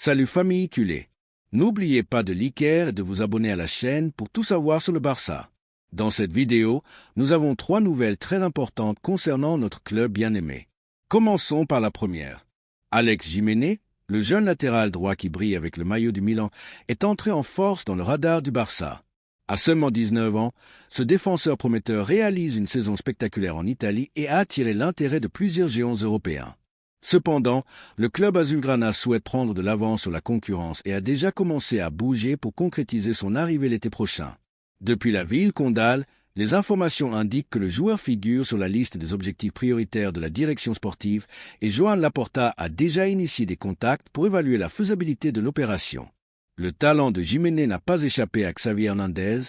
Salut famille culée. N'oubliez pas de liker et de vous abonner à la chaîne pour tout savoir sur le Barça. Dans cette vidéo, nous avons 3 nouvelles très importantes concernant notre club bien-aimé. Commençons par la première. Alex Jiménez, le jeune latéral droit qui brille avec le maillot du Milan, est entré en force dans le radar du Barça. À seulement 19 ans, ce défenseur prometteur réalise une saison spectaculaire en Italie et a attiré l'intérêt de plusieurs géants européens. Cependant, le club azulgrana souhaite prendre de l'avance sur la concurrence et a déjà commencé à bouger pour concrétiser son arrivée l'été prochain. Depuis la ville condale, les informations indiquent que le joueur figure sur la liste des objectifs prioritaires de la direction sportive et Joan Laporta a déjà initié des contacts pour évaluer la faisabilité de l'opération. Le talent de Jiménez n'a pas échappé à Xavi Hernandez,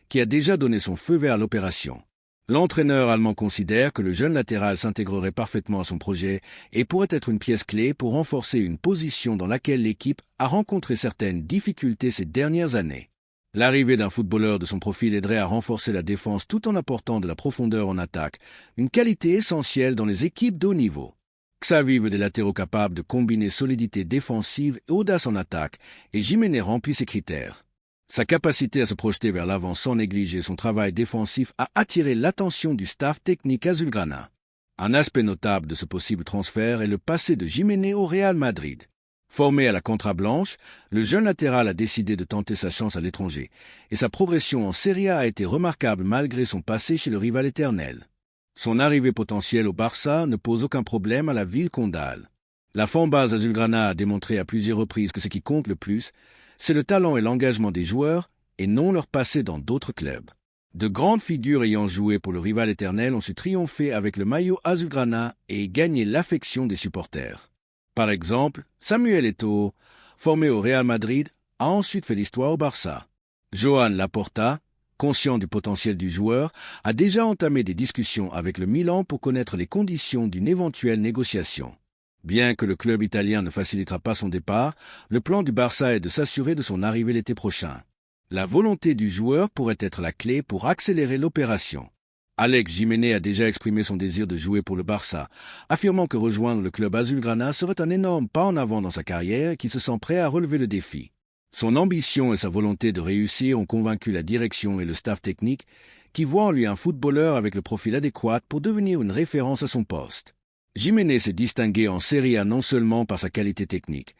qui a déjà donné son feu vert à l'opération. L'entraîneur allemand considère que le jeune latéral s'intégrerait parfaitement à son projet et pourrait être une pièce clé pour renforcer une position dans laquelle l'équipe a rencontré certaines difficultés ces dernières années. L'arrivée d'un footballeur de son profil aiderait à renforcer la défense tout en apportant de la profondeur en attaque, une qualité essentielle dans les équipes de haut niveau. Xavi veut des latéraux capables de combiner solidité défensive et audace en attaque, et Jiménez remplit ces critères. Sa capacité à se projeter vers l'avant sans négliger son travail défensif a attiré l'attention du staff technique azulgrana. Un aspect notable de ce possible transfert est le passé de Jiménez au Real Madrid. Formé à la Contrablanche, le jeune latéral a décidé de tenter sa chance à l'étranger, et sa progression en Serie A été remarquable malgré son passé chez le rival éternel. Son arrivée potentielle au Barça ne pose aucun problème à la ville condale. La fanbase azulgrana a démontré à plusieurs reprises que ce qui compte le plus, c'est le talent et l'engagement des joueurs et non leur passé dans d'autres clubs. De grandes figures ayant joué pour le rival éternel ont su triompher avec le maillot azulgrana et gagner l'affection des supporters. Par exemple, Samuel Eto'o, formé au Real Madrid, a ensuite fait l'histoire au Barça. Joan Laporta, conscient du potentiel du joueur, a déjà entamé des discussions avec le Milan pour connaître les conditions d'une éventuelle négociation. Bien que le club italien ne facilitera pas son départ, le plan du Barça est de s'assurer de son arrivée l'été prochain. La volonté du joueur pourrait être la clé pour accélérer l'opération. Alex Jiménez a déjà exprimé son désir de jouer pour le Barça, affirmant que rejoindre le club azulgrana serait un énorme pas en avant dans sa carrière et qu'il se sent prêt à relever le défi. Son ambition et sa volonté de réussir ont convaincu la direction et le staff technique qui voient en lui un footballeur avec le profil adéquat pour devenir une référence à son poste. Jiménez s'est distingué en Serie A non seulement par sa qualité technique,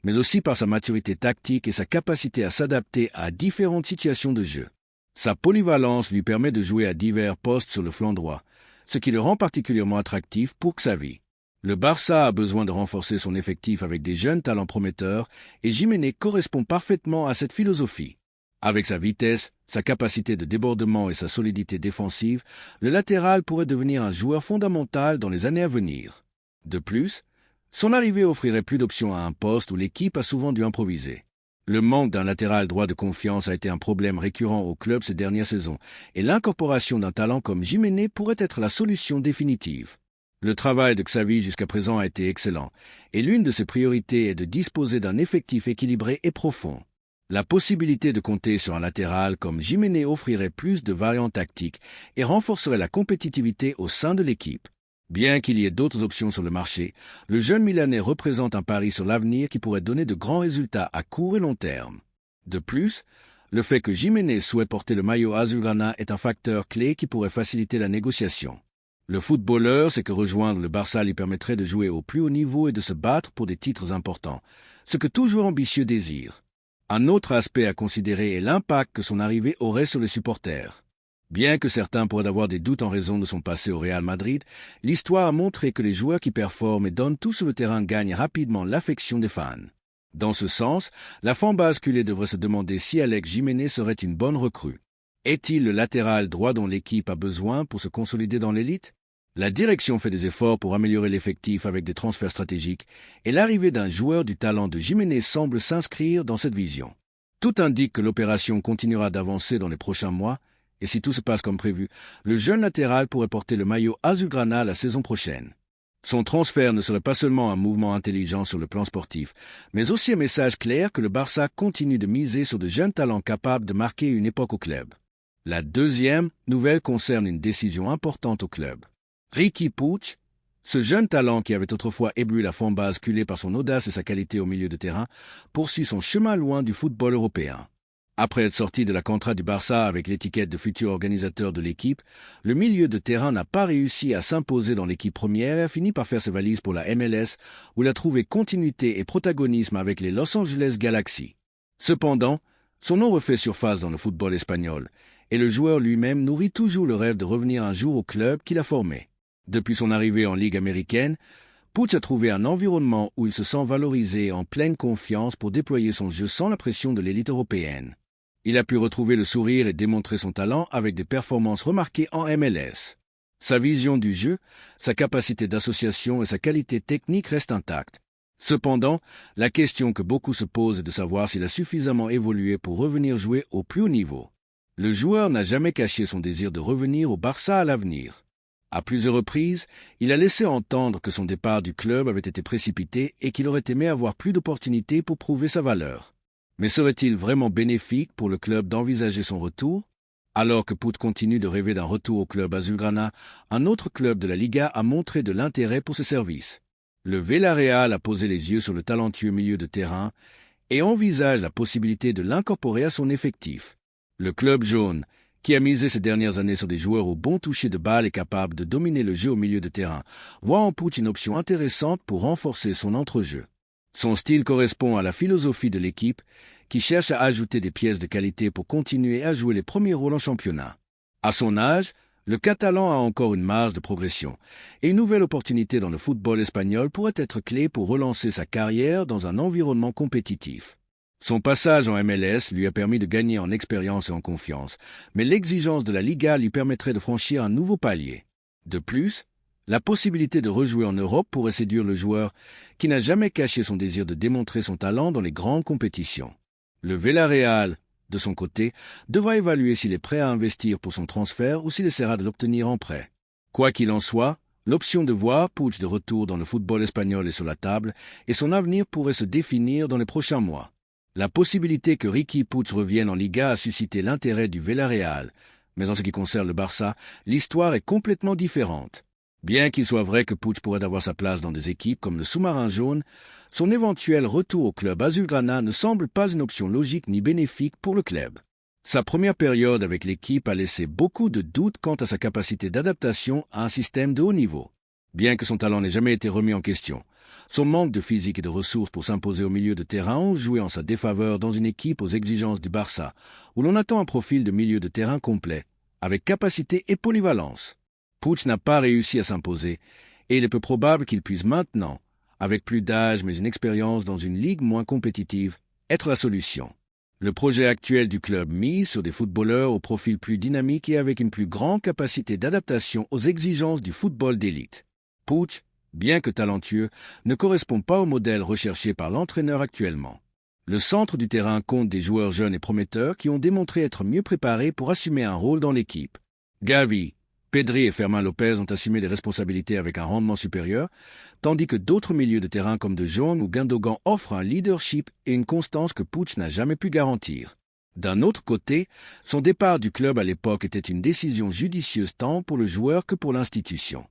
mais aussi par sa maturité tactique et sa capacité à s'adapter à différentes situations de jeu. Sa polyvalence lui permet de jouer à divers postes sur le flanc droit, ce qui le rend particulièrement attractif pour Xavi. Le Barça a besoin de renforcer son effectif avec des jeunes talents prometteurs et Jiménez correspond parfaitement à cette philosophie. Avec sa vitesse, sa capacité de débordement et sa solidité défensive, le latéral pourrait devenir un joueur fondamental dans les années à venir. De plus, son arrivée offrirait plus d'options à un poste où l'équipe a souvent dû improviser. Le manque d'un latéral droit de confiance a été un problème récurrent au club ces dernières saisons, et l'incorporation d'un talent comme Jiménez pourrait être la solution définitive. Le travail de Xavi jusqu'à présent a été excellent, et l'une de ses priorités est de disposer d'un effectif équilibré et profond. La possibilité de compter sur un latéral comme Jiménez offrirait plus de variantes tactiques et renforcerait la compétitivité au sein de l'équipe. Bien qu'il y ait d'autres options sur le marché, le jeune Milanais représente un pari sur l'avenir qui pourrait donner de grands résultats à court et long terme. De plus, le fait que Jiménez souhaite porter le maillot azulgrana est un facteur clé qui pourrait faciliter la négociation. Le footballeur sait que rejoindre le Barça lui permettrait de jouer au plus haut niveau et de se battre pour des titres importants, ce que tout joueur ambitieux désire. Un autre aspect à considérer est l'impact que son arrivée aurait sur les supporters. Bien que certains pourraient avoir des doutes en raison de son passé au Real Madrid, l'histoire a montré que les joueurs qui performent et donnent tout sur le terrain gagnent rapidement l'affection des fans. Dans ce sens, la fanbase culée devrait se demander si Alex Jiménez serait une bonne recrue. Est-il le latéral droit dont l'équipe a besoin pour se consolider dans l'élite? La direction fait des efforts pour améliorer l'effectif avec des transferts stratégiques et l'arrivée d'un joueur du talent de Jiménez semble s'inscrire dans cette vision. Tout indique que l'opération continuera d'avancer dans les prochains mois et si tout se passe comme prévu, le jeune latéral pourrait porter le maillot azulgrana la saison prochaine. Son transfert ne serait pas seulement un mouvement intelligent sur le plan sportif, mais aussi un message clair que le Barça continue de miser sur de jeunes talents capables de marquer une époque au club. La deuxième nouvelle concerne une décision importante au club. Riqui Puig, Ce jeune talent qui avait autrefois ébloui la fanbase culée par son audace et sa qualité au milieu de terrain poursuit son chemin loin du football européen. Après être sorti de la contrat du Barça avec l'étiquette de futur organisateur de l'équipe, le milieu de terrain n'a pas réussi à s'imposer dans l'équipe première et a fini par faire ses valises pour la MLS où il a trouvé continuité et protagonisme avec les Los Angeles Galaxy. Cependant, son nom refait surface dans le football espagnol et le joueur lui-même nourrit toujours le rêve de revenir un jour au club qu'il a formé. Depuis son arrivée en Ligue américaine, Puig a trouvé un environnement où il se sent valorisé et en pleine confiance pour déployer son jeu sans la pression de l'élite européenne. Il a pu retrouver le sourire et démontrer son talent avec des performances remarquées en MLS. Sa vision du jeu, sa capacité d'association et sa qualité technique restent intactes. Cependant, la question que beaucoup se posent est de savoir s'il a suffisamment évolué pour revenir jouer au plus haut niveau. Le joueur n'a jamais caché son désir de revenir au Barça à l'avenir. À plusieurs reprises, il a laissé entendre que son départ du club avait été précipité et qu'il aurait aimé avoir plus d'opportunités pour prouver sa valeur. Mais serait-il vraiment bénéfique pour le club d'envisager son retour? Alors que Puig continue de rêver d'un retour au club azulgrana, un autre club de la Liga a montré de l'intérêt pour ses services. Le Villarreal a posé les yeux sur le talentueux milieu de terrain et envisage la possibilité de l'incorporer à son effectif. Le club jaune, qui a misé ces dernières années sur des joueurs au bon toucher de balle et capables de dominer le jeu au milieu de terrain, voit en Puig une option intéressante pour renforcer son entrejeu. Son style correspond à la philosophie de l'équipe, qui cherche à ajouter des pièces de qualité pour continuer à jouer les premiers rôles en championnat. À son âge, le Catalan a encore une marge de progression, et une nouvelle opportunité dans le football espagnol pourrait être clé pour relancer sa carrière dans un environnement compétitif. Son passage en MLS lui a permis de gagner en expérience et en confiance, mais l'exigence de la Liga lui permettrait de franchir un nouveau palier. De plus, la possibilité de rejouer en Europe pourrait séduire le joueur qui n'a jamais caché son désir de démontrer son talent dans les grandes compétitions. Le Villarreal, de son côté, devra évaluer s'il est prêt à investir pour son transfert ou s'il essaiera de l'obtenir en prêt. Quoi qu'il en soit, l'option de voir Puig de retour dans le football espagnol est sur la table et son avenir pourrait se définir dans les prochains mois. La possibilité que Riqui Puig revienne en Liga a suscité l'intérêt du Villarreal, mais en ce qui concerne le Barça, l'histoire est complètement différente. Bien qu'il soit vrai que Puig pourrait avoir sa place dans des équipes comme le Sous-Marin jaune, son éventuel retour au club azulgrana ne semble pas une option logique ni bénéfique pour le club. Sa première période avec l'équipe a laissé beaucoup de doutes quant à sa capacité d'adaptation à un système de haut niveau. Bien que son talent n'ait jamais été remis en question, son manque de physique et de ressources pour s'imposer au milieu de terrain ont joué en sa défaveur dans une équipe aux exigences du Barça, où l'on attend un profil de milieu de terrain complet, avec capacité et polyvalence. Puig n'a pas réussi à s'imposer, et il est peu probable qu'il puisse maintenant, avec plus d'âge mais une expérience dans une ligue moins compétitive, être la solution. Le projet actuel du club mise sur des footballeurs au profil plus dynamique et avec une plus grande capacité d'adaptation aux exigences du football d'élite. Puig, bien que talentueux, ne correspond pas au modèle recherché par l'entraîneur actuellement. Le centre du terrain compte des joueurs jeunes et prometteurs qui ont démontré être mieux préparés pour assumer un rôle dans l'équipe. Gavi, Pedri et Fermin Lopez ont assumé des responsabilités avec un rendement supérieur, tandis que d'autres milieux de terrain comme De Jong ou Gundogan offrent un leadership et une constance que Puig n'a jamais pu garantir. D'un autre côté, son départ du club à l'époque était une décision judicieuse tant pour le joueur que pour l'institution.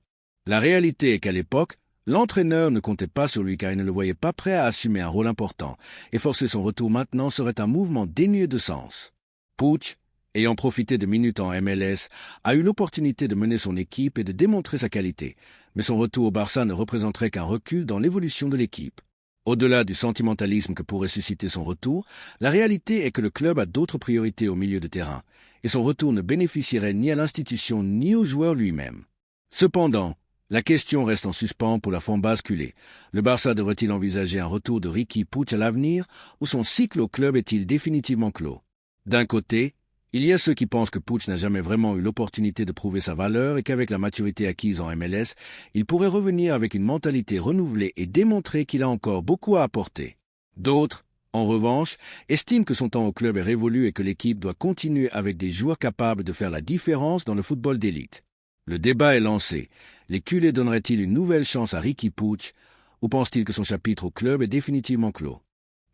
La réalité est qu'à l'époque, l'entraîneur ne comptait pas sur lui car il ne le voyait pas prêt à assumer un rôle important, et forcer son retour maintenant serait un mouvement dénué de sens. Puig, ayant profité de minutes en MLS, a eu l'opportunité de mener son équipe et de démontrer sa qualité, mais son retour au Barça ne représenterait qu'un recul dans l'évolution de l'équipe. Au-delà du sentimentalisme que pourrait susciter son retour, la réalité est que le club a d'autres priorités au milieu de terrain, et son retour ne bénéficierait ni à l'institution ni au joueur lui-même. Cependant, la question reste en suspens pour la fanbase culée. Le Barça devrait-il envisager un retour de Riqui Puig à l'avenir, ou son cycle au club est-il définitivement clos? D'un côté, il y a ceux qui pensent que Puig n'a jamais vraiment eu l'opportunité de prouver sa valeur et qu'avec la maturité acquise en MLS, il pourrait revenir avec une mentalité renouvelée et démontrer qu'il a encore beaucoup à apporter. D'autres, en revanche, estiment que son temps au club est révolu et que l'équipe doit continuer avec des joueurs capables de faire la différence dans le football d'élite. Le débat est lancé. Les culés donneraient-ils une nouvelle chance à Riqui Puig ou pensent-ils que son chapitre au club est définitivement clos?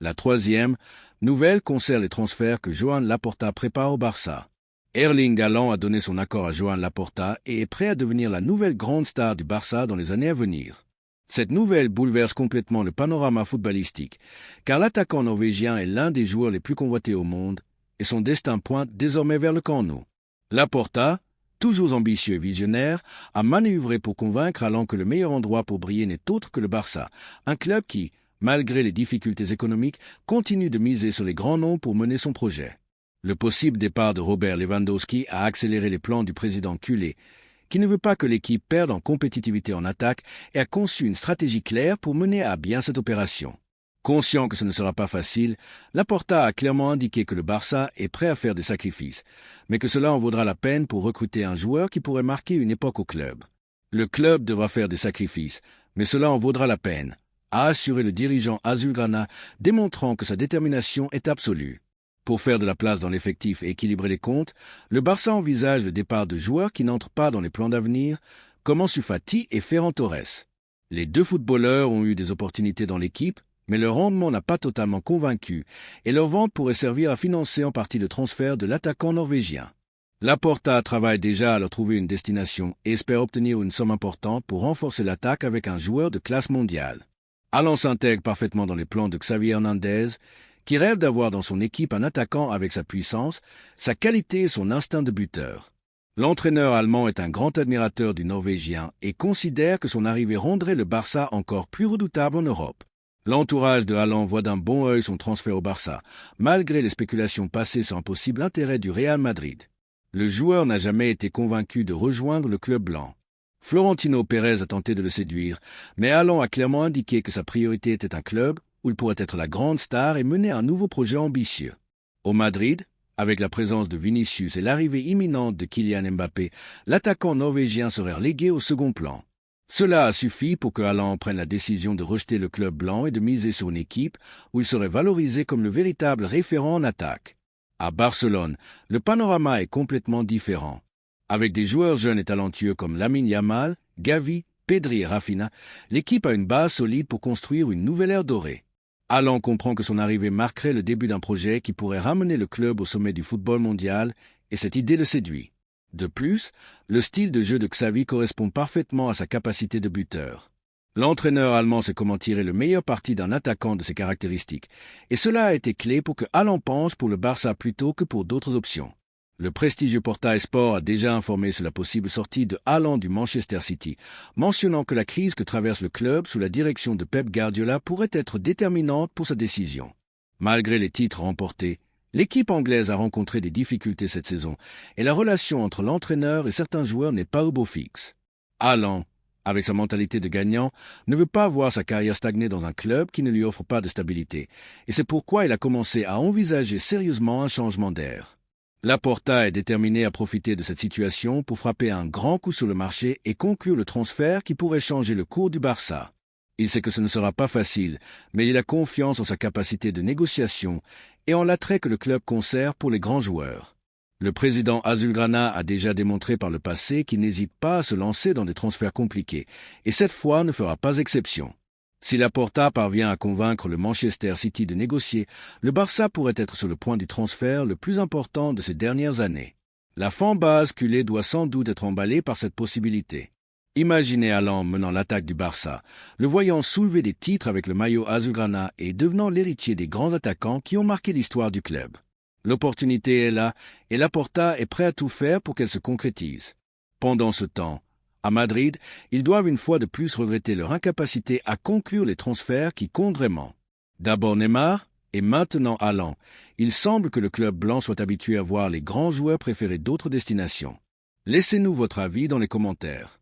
La troisième nouvelle concerne les transferts que Joan Laporta prépare au Barça. Erling Haaland a donné son accord à Joan Laporta et est prêt à devenir la nouvelle grande star du Barça dans les années à venir. Cette nouvelle bouleverse complètement le panorama footballistique, car l'attaquant norvégien est l'un des joueurs les plus convoités au monde et son destin pointe désormais vers le camp nou. Laporta, toujours ambitieux et visionnaire, a manœuvré pour convaincre Haaland que le meilleur endroit pour briller n'est autre que le Barça, un club qui, malgré les difficultés économiques, continue de miser sur les grands noms pour mener son projet. Le possible départ de Robert Lewandowski a accéléré les plans du président culé, qui ne veut pas que l'équipe perde en compétitivité en attaque et a conçu une stratégie claire pour mener à bien cette opération. Conscient que ce ne sera pas facile, Laporta a clairement indiqué que le Barça est prêt à faire des sacrifices, mais que cela en vaudra la peine pour recruter un joueur qui pourrait marquer une époque au club. Le club devra faire des sacrifices, mais cela en vaudra la peine, a assuré le dirigeant azulgrana, démontrant que sa détermination est absolue. Pour faire de la place dans l'effectif et équilibrer les comptes, le Barça envisage le départ de joueurs qui n'entrent pas dans les plans d'avenir, comme Ansu Fati et Ferran Torres. Les deux footballeurs ont eu des opportunités dans l'équipe, mais leur rendement n'a pas totalement convaincu et leur vente pourrait servir à financer en partie le transfert de l'attaquant norvégien. Laporta travaille déjà à leur trouver une destination et espère obtenir une somme importante pour renforcer l'attaque avec un joueur de classe mondiale. Haaland s'intègre parfaitement dans les plans de Xavi Hernandez, qui rêve d'avoir dans son équipe un attaquant avec sa puissance, sa qualité et son instinct de buteur. L'entraîneur allemand est un grand admirateur du Norvégien et considère que son arrivée rendrait le Barça encore plus redoutable en Europe. L'entourage de Haaland voit d'un bon œil son transfert au Barça, malgré les spéculations passées sur un possible intérêt du Real Madrid. Le joueur n'a jamais été convaincu de rejoindre le club blanc. Florentino Pérez a tenté de le séduire, mais Haaland a clairement indiqué que sa priorité était un club où il pourrait être la grande star et mener un nouveau projet ambitieux. Au Madrid, avec la présence de Vinicius et l'arrivée imminente de Kylian Mbappé, l'attaquant norvégien serait relégué au second plan. Cela a suffi pour que Haaland prenne la décision de rejeter le club blanc et de miser sur une équipe où il serait valorisé comme le véritable référent en attaque. À Barcelone, le panorama est complètement différent. Avec des joueurs jeunes et talentueux comme Lamine Yamal, Gavi, Pedri et Rafinha, l'équipe a une base solide pour construire une nouvelle ère dorée. Haaland comprend que son arrivée marquerait le début d'un projet qui pourrait ramener le club au sommet du football mondial, et cette idée le séduit. De plus, le style de jeu de Xavi correspond parfaitement à sa capacité de buteur. L'entraîneur allemand sait comment tirer le meilleur parti d'un attaquant de ses caractéristiques, et cela a été clé pour que Haaland penche pour le Barça plutôt que pour d'autres options. Le prestigieux portail Sport a déjà informé sur la possible sortie de Haaland du Manchester City, mentionnant que la crise que traverse le club sous la direction de Pep Guardiola pourrait être déterminante pour sa décision. Malgré les titres remportés, l'équipe anglaise a rencontré des difficultés cette saison, et la relation entre l'entraîneur et certains joueurs n'est pas au beau fixe. Haaland, avec sa mentalité de gagnant, ne veut pas voir sa carrière stagner dans un club qui ne lui offre pas de stabilité, et c'est pourquoi il a commencé à envisager sérieusement un changement d'air. Laporta est déterminé à profiter de cette situation pour frapper un grand coup sur le marché et conclure le transfert qui pourrait changer le cours du Barça. Il sait que ce ne sera pas facile, mais il a confiance en sa capacité de négociation et en l'attrait que le club conserve pour les grands joueurs. Le président azulgrana a déjà démontré par le passé qu'il n'hésite pas à se lancer dans des transferts compliqués, et cette fois ne fera pas exception. Si Laporta parvient à convaincre le Manchester City de négocier, le Barça pourrait être sur le point du transfert le plus important de ces dernières années. La fanbase culée doit sans doute être emballée par cette possibilité. Imaginez Haaland menant l'attaque du Barça, le voyant soulever des titres avec le maillot azulgrana et devenant l'héritier des grands attaquants qui ont marqué l'histoire du club. L'opportunité est là et Laporta est prêt à tout faire pour qu'elle se concrétise. Pendant ce temps, à Madrid, ils doivent une fois de plus regretter leur incapacité à conclure les transferts qui comptent vraiment. D'abord Neymar et maintenant Haaland. Il semble que le club blanc soit habitué à voir les grands joueurs préférés d'autres destinations. Laissez-nous votre avis dans les commentaires.